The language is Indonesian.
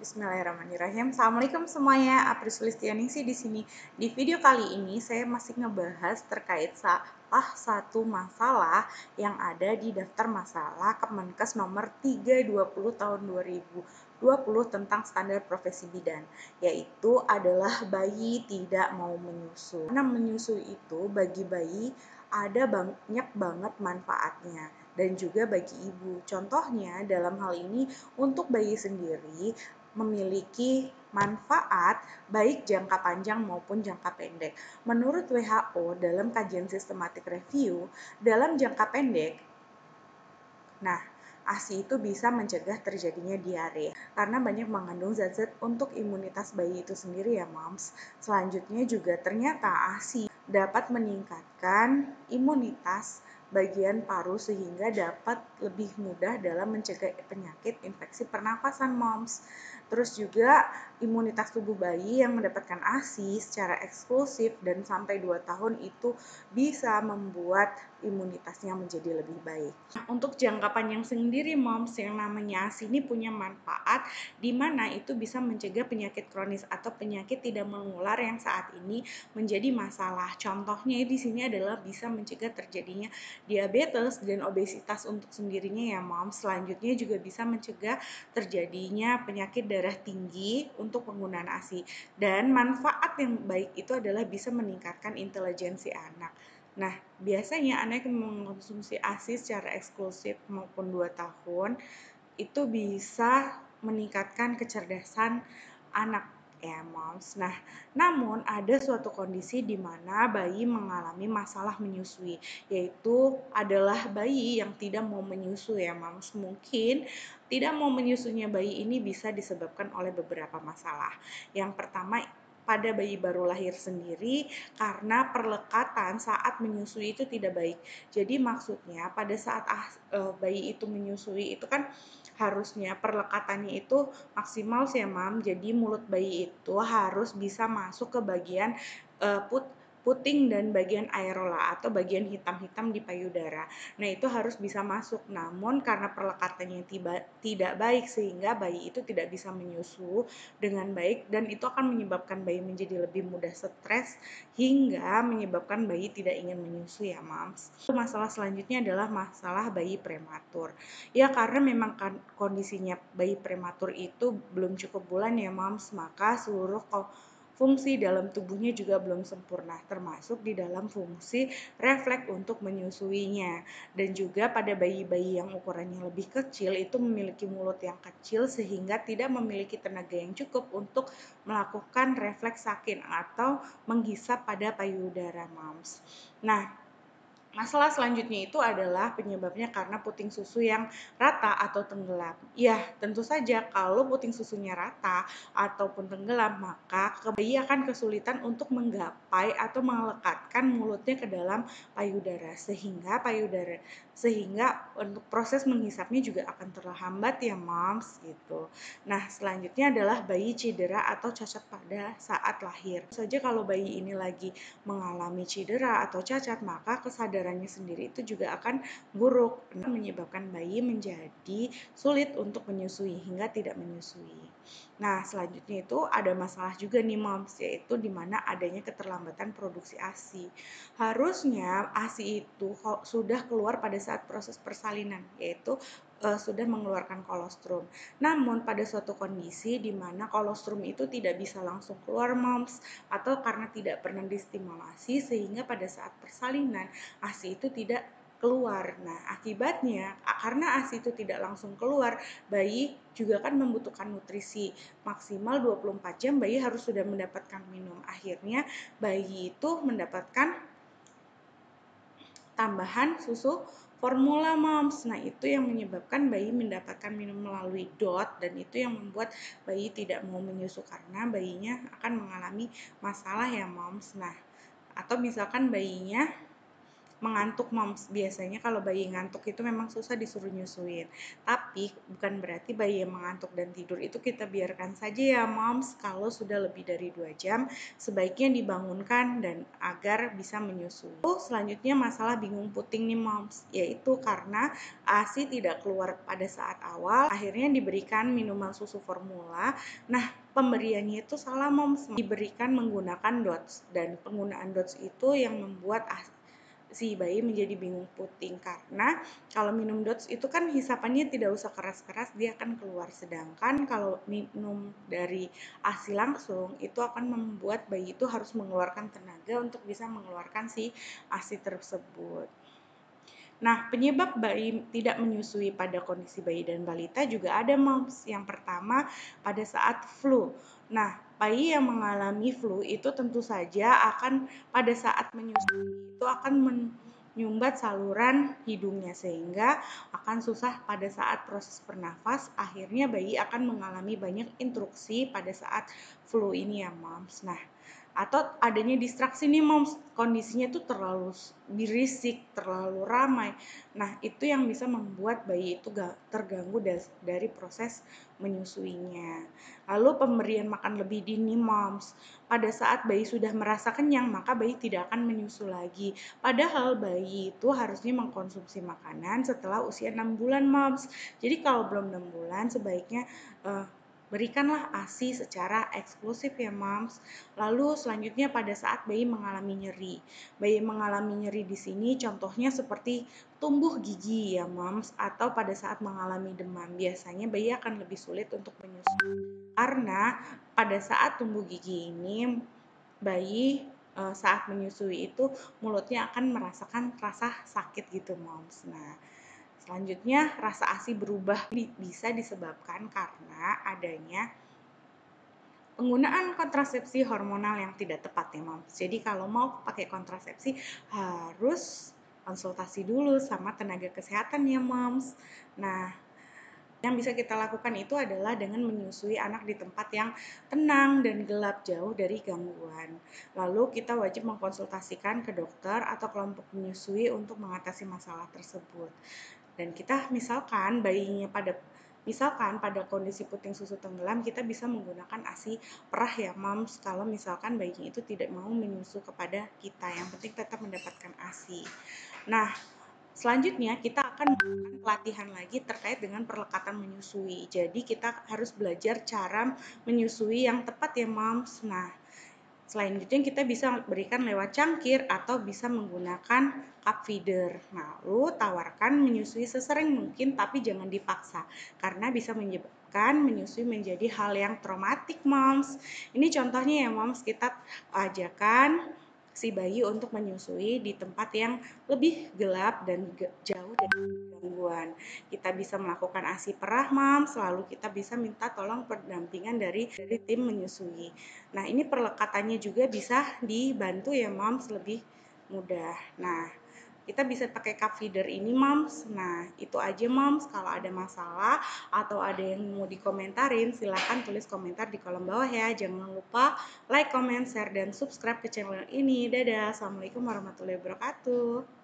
Bismillahirrahmanirrahim. Assalamualaikum semuanya, Apri Sulistianingsih di sini. Di video kali ini saya masih ngebahas terkait salah satu masalah yang ada di daftar masalah Kemenkes nomor 320 tahun 2020 tentang standar profesi bidan, yaitu adalah bayi tidak mau menyusu. Karena menyusu itu bagi bayi ada banyak banget manfaatnya dan juga bagi ibu. Contohnya dalam hal ini untuk bayi sendiri memiliki manfaat baik jangka panjang maupun jangka pendek. Menurut WHO dalam kajian systematic review, dalam jangka pendek, ASI itu bisa mencegah terjadinya diare karena banyak mengandung zat-zat untuk imunitas bayi itu sendiri ya moms. Selanjutnya juga ternyata ASI dapat meningkatkan imunitas bagian paru sehingga dapat lebih mudah dalam mencegah penyakit infeksi pernafasan moms. Terus juga imunitas tubuh bayi yang mendapatkan ASI secara eksklusif dan sampai 2 tahun itu bisa membuat imunitasnya menjadi lebih baik. Untuk jangka panjang sendiri moms, yang namanya ASI ini punya manfaat di mana itu bisa mencegah penyakit kronis atau penyakit tidak menular yang saat ini menjadi masalah. Contohnya di sini adalah bisa mencegah terjadinya diabetes dan obesitas untuk sendirinya ya moms. Selanjutnya juga bisa mencegah terjadinya penyakit darah tinggi untuk penggunaan ASI. Dan manfaat yang baik itu adalah bisa meningkatkan intelijensi anak. Nah, biasanya anak yang mengkonsumsi ASI secara eksklusif maupun 2 tahun itu bisa meningkatkan kecerdasan anak ya moms. Nah, namun ada suatu kondisi di mana bayi mengalami masalah menyusui, yaitu adalah bayi yang tidak mau menyusu ya moms. Mungkin tidak mau menyusunya bayi ini bisa disebabkan oleh beberapa masalah. Yang pertama, pada bayi baru lahir sendiri karena perlekatan saat menyusui itu tidak baik. Jadi maksudnya pada saat bayi itu menyusui itu kan harusnya perlekatannya itu maksimal sih ya mam. Jadi mulut bayi itu harus bisa masuk ke bagian puting dan bagian aerola atau bagian hitam-hitam di payudara. Nah, itu harus bisa masuk. Namun karena perlekatannya tidak baik sehingga bayi itu tidak bisa menyusu dengan baik dan itu akan menyebabkan bayi menjadi lebih mudah stres hingga menyebabkan bayi tidak ingin menyusu ya mams. Masalah selanjutnya adalah masalah bayi prematur. Ya karena memang kondisinya bayi prematur itu belum cukup bulan ya mams, maka seluruh fungsi dalam tubuhnya juga belum sempurna, termasuk di dalam fungsi refleks untuk menyusuinya. Dan juga pada bayi-bayi yang ukurannya lebih kecil itu memiliki mulut yang kecil sehingga tidak memiliki tenaga yang cukup untuk melakukan refleks sakin atau menghisap pada payudara moms. Nah, masalah selanjutnya itu adalah penyebabnya karena puting susu yang rata atau tenggelam. Ya, tentu saja kalau puting susunya rata ataupun tenggelam, maka bayi akan kesulitan untuk menggapai atau melekatkan mulutnya ke dalam payudara sehingga untuk proses menghisapnya juga akan terhambat ya moms gitu. Nah, selanjutnya adalah bayi cedera atau cacat pada saat lahir. Tentu saja kalau bayi ini lagi mengalami cedera atau cacat, maka kesadarannya sendiri itu juga akan buruk, menyebabkan bayi menjadi sulit untuk menyusui hingga tidak menyusui. Nah, selanjutnya itu ada masalah juga nih moms, yaitu di mana adanya keterlambatan produksi ASI. Harusnya ASI itu sudah keluar pada saat proses persalinan, yaitu sudah mengeluarkan kolostrum. Namun pada suatu kondisi di mana kolostrum itu tidak bisa langsung keluar moms, atau karena tidak pernah distimulasi sehingga pada saat persalinan ASI itu tidak keluar. Nah, akibatnya karena ASI itu tidak langsung keluar, bayi juga kan membutuhkan nutrisi. Maksimal 24 jam bayi harus sudah mendapatkan minum. Akhirnya bayi itu mendapatkan tambahan susu formula moms. Nah, itu yang menyebabkan bayi mendapatkan minum melalui DOT dan itu yang membuat bayi tidak mau menyusu karena bayinya akan mengalami masalah ya moms. Nah, atau misalkan bayinya mengantuk moms. Biasanya kalau bayi ngantuk itu memang susah disuruh nyusuin. Tapi bukan berarti bayi yang mengantuk dan tidur itu kita biarkan saja ya moms. Kalau sudah lebih dari 2 jam sebaiknya dibangunkan dan agar bisa menyusui. Selanjutnya masalah bingung puting nih moms, yaitu karena ASI tidak keluar pada saat awal, akhirnya diberikan minuman susu formula. Nah, pemberiannya itu salah moms, diberikan menggunakan DOTS, dan penggunaan DOTS itu yang membuat si bayi menjadi bingung puting, karena kalau minum DOTS itu kan hisapannya tidak usah keras-keras, dia akan keluar, sedangkan kalau minum dari ASI langsung itu akan membuat bayi itu harus mengeluarkan tenaga untuk bisa mengeluarkan si ASI tersebut. Nah, penyebab bayi tidak menyusui pada kondisi bayi dan balita juga ada moms. Yang pertama pada saat flu. Nah, bayi yang mengalami flu itu tentu saja akan pada saat menyusui itu akan menyumbat saluran hidungnya, sehingga akan susah pada saat proses bernafas. Akhirnya bayi akan mengalami banyak instruksi pada saat flu ini ya moms. Nah, atau adanya distraksi nih moms, kondisinya tuh terlalu berisik, terlalu ramai. Nah, itu yang bisa membuat bayi itu terganggu dari proses menyusuinya. Lalu pemberian makan lebih dini moms. Pada saat bayi sudah merasa kenyang, maka bayi tidak akan menyusu lagi. Padahal bayi itu harusnya mengkonsumsi makanan setelah usia 6 bulan moms. Jadi kalau belum 6 bulan sebaiknya berikanlah ASI secara eksklusif ya moms. Lalu selanjutnya pada saat bayi mengalami nyeri. Bayi mengalami nyeri di sini contohnya seperti tumbuh gigi ya moms, atau pada saat mengalami demam. Biasanya bayi akan lebih sulit untuk menyusui karena pada saat tumbuh gigi ini bayi saat menyusui itu mulutnya akan merasakan rasa sakit gitu moms. Nah, selanjutnya rasa ASI berubah bisa disebabkan karena adanya penggunaan kontrasepsi hormonal yang tidak tepat ya moms. Jadi kalau mau pakai kontrasepsi harus konsultasi dulu sama tenaga kesehatan ya moms. Nah, yang bisa kita lakukan itu adalah dengan menyusui anak di tempat yang tenang dan gelap, jauh dari gangguan. Lalu kita wajib mengkonsultasikan ke dokter atau kelompok menyusui untuk mengatasi masalah tersebut. Dan kita misalkan pada kondisi puting susu tenggelam, kita bisa menggunakan ASI perah ya moms, kalau misalkan bayinya itu tidak mau menyusu kepada kita, yang penting tetap mendapatkan ASI. Nah, selanjutnya kita akan melakukan pelatihan lagi terkait dengan perlekatan menyusui. Jadi kita harus belajar cara menyusui yang tepat ya moms. Nah, selain itu yang kita bisa berikan lewat cangkir atau bisa menggunakan cup feeder. Lalu tawarkan menyusui sesering mungkin tapi jangan dipaksa karena bisa menyebabkan menyusui menjadi hal yang traumatik moms. Ini contohnya ya moms, kita ajakan si bayi untuk menyusui di tempat yang lebih gelap dan jauh dari gangguan. Kita bisa melakukan ASI perah moms, lalu kita bisa minta tolong pendampingan dari tim menyusui. Nah, ini perlekatannya juga bisa dibantu ya moms, lebih mudah. Nah, kita bisa pakai cup feeder ini moms. Nah, itu aja moms. Kalau ada masalah atau ada yang mau dikomentarin, silahkan tulis komentar di kolom bawah ya. Jangan lupa like, comment, share, dan subscribe ke channel ini. Dadah, assalamualaikum warahmatullahi wabarakatuh.